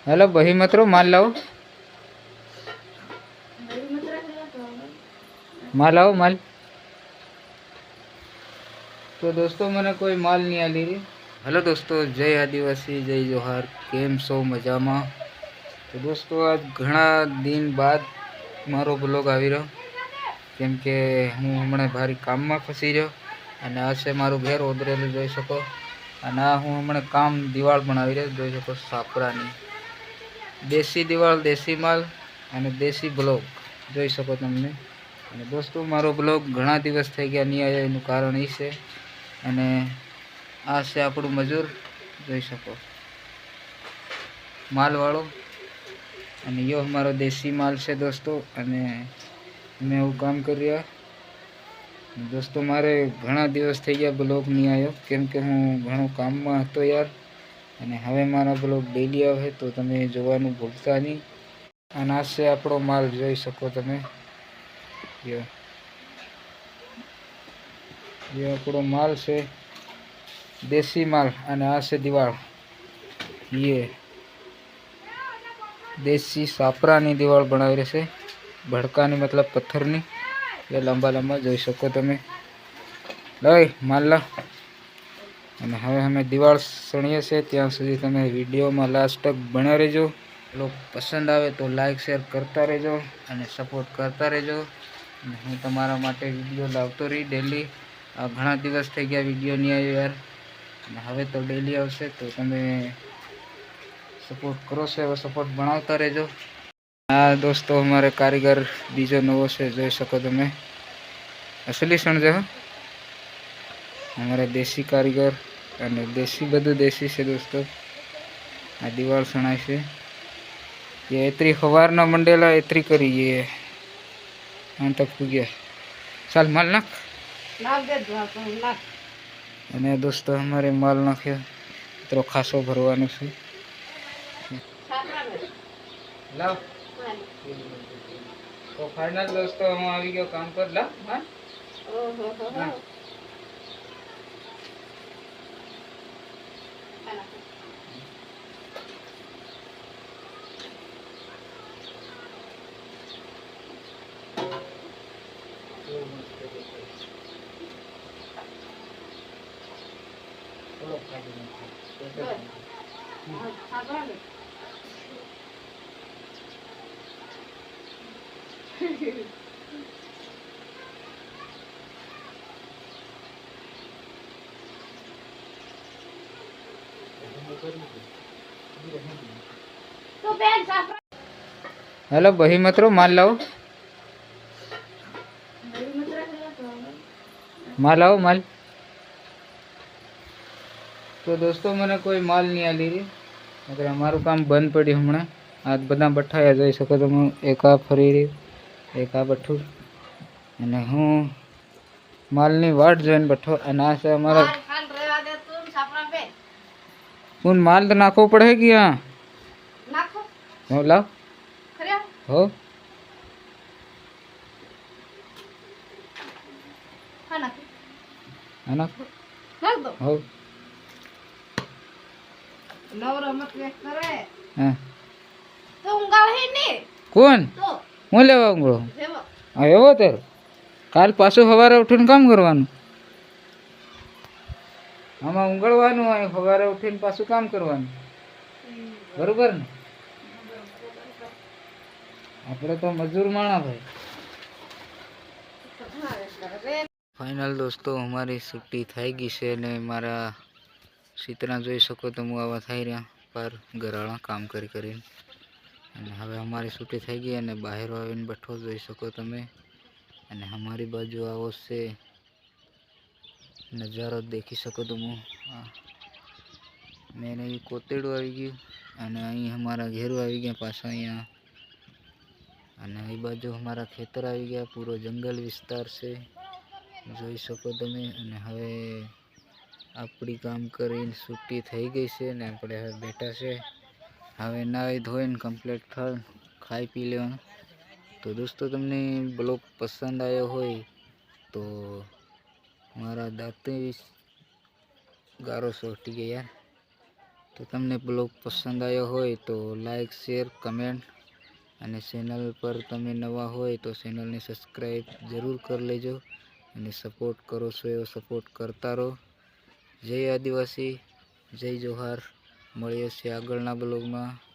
Hello बही मतरो माल लाओ माल आओ माल। तो दोस्तों मैंने कोई माल नहीं आली रही। हेलो दोस्तों, जय आदिवासी, जय जोहार, केम सौ मजा में। तो दोस्तों आज घना दिन बाद मारो ब्लॉग આવી રહ્યો, કેમ કે હું હમણાં ભારી કામમાં ફસી રહ્યો અને આ છે મારું ઘેર ઓદરેલું જોઈ શકો। અને આ હું હમણાં કામ દિવાળ બનાવી રહ્યો જોઈ શકો, સાપરાની દેશી દિવાળ, દેશી માલ અને દેશી બ્લોગ જોઈ શકો તમને। અને દોસ્તો મારો બ્લોગ ઘણા દિવસ થઈ ગયા નહીં આવ્યો, એનું કારણ એ છે। અને આ છે આપણું મજૂર જોઈ શકો, માલવાળો। અને યો हमारो देसी माल છે दोस्तों। અને मैं એવું કામ કરી રહ્યા दोस्तों। મારે ઘણા દિવસ થઈ ગયા બ્લોગ નહીં આવ્યો, કેમ કે હું ઘણો કામમાં હતો યાર। અને હવે મારા બ્લોગ ડેલી આવે તો તમે જોવાનું ભૂલતા નહીં। અને આ છે આપણો માલ જોઈ શકો તમે, ये આપણો માલ છે દેશી માલ। અને આ છે દિવાળ, ये देसी सापरानी दिवाळ बनावी रहे, भड़कानी मतलब पत्थरनी। ये लंबा लंबा જોઈ શકો તમે। લઈ માલ લા। અને હવે અમે દિવાળ સણીએ છે, ત્યાં સુધી તમે વિડીયોમાં લાસ્ટ તક બન્યા રહેજો। लोग पसंद आवे तो लाइक शेर करता रहेजो અને सपोर्ट करता रहेजो। અને હું તમારા માટે વિડીયો લાવતો રહી ડેલી। આ ઘણા દિવસ થઈ ગયા વિડીયો નહીં આવ્યો યાર, અને હવે તો ડેલી આવશે તો તમે सपोर्ट करो से, वो सपोर्ट बनावता रहेजो। हाँ दोस्तों, हमारे कारीगर बीजो नवो से જોઈ શકો તમે, असली समझो हमारे देसी कारीगर। અને દેશી બધું દેશી છે दोस्तों। આ દિવાળ સણાય છે, ये एतरी खवारना मंडेला एतरी करी, ये हम तक पूग्या। चल माल नाख दे दो नाख। અને दोस्तों हमारे माल नाख्यो तो खासो भरवानो છે। लाओ तो फाइनल दोस्तों हम આવી ગયો કામ પર। લા હા ઓહો હો हेलो बही मतरो माल लाओ माल आओ माल। तो दोस्तों मैंने कोई माल नहीं आली रही, अगर हमारू काम बंद पड़ी हमने। आज बधा बठाया જોઈ શકો તમે, એક આ ફરી રહી, એક આ બઠું। અને હું માલની વાટ જોઈને બઠો। અને આ છે અમારા કોણ માલ તો નાખવો પડે કે हाँ नाखो हो लाओ हो नाखो हो नवरा मत वेख करे। हां तो उंगाळ है ने कोण तो હું લેવા ઉંગળો આવ્યો તે કાલ પાછું સવારે ઉઠીને કામ કરવાનું। આમાં ઉંગળવાનું હોય, સવારે ઉઠીને પાછું કામ કરવાનું, બરોબર ને? આપણે તો મજૂર માણા ભાઈ। फाइनल दोस्तों हमारी छुट्टी થઈ ગઈ છે ને મારા સીતરા જોઈ શકો તમે આવા થઈ રહ્યા પર ઘરાળા કામ કરી કરીને। અને હવે અમારી છૂટી થઈ ગઈ અને બહાર આવીને બેઠો જોઈ શકો તમે। અને અમારી બાજુ આવો છે નજારો દેખી શકો તમે। મેને એ કોતેડું આવી ગયું અને અહીં અમારા ઘેરો આવી ગયા પાછા અહીંયા। અને એ બાજુ અમારા ખેતર આવી ગયા, પૂરો જંગલ વિસ્તાર છે જોઈ શકો તમે। અને હવે આપણી કામ કરીને છૂટી થઈ ગઈ છે ને આપણે હવે બેઠા છે। હવે નાઈ ધોઈને કમ્પ્લીટ થઈ ખાઈ પી લેવાનું। તો દોસ્તો તમને બ્લોગ પસંદ આવ્યો હોય તો મારા દાંતે ગારો સોટી ગયા યાર। તો તમને બ્લોગ પસંદ આવ્યો હોય તો લાઈક, શેર, કમેન્ટ, અને ચેનલ પર તમે નવા હોય તો ચેનલને સબસ્ક્રાઈબ જરૂર કરી લેજો અને સપોર્ટ કરો છો એવો સપોર્ટ કરતા રહો. જય આદિવાસી, જય જોહાર. મળીએ છીએ આગળના બ્લોગમાં.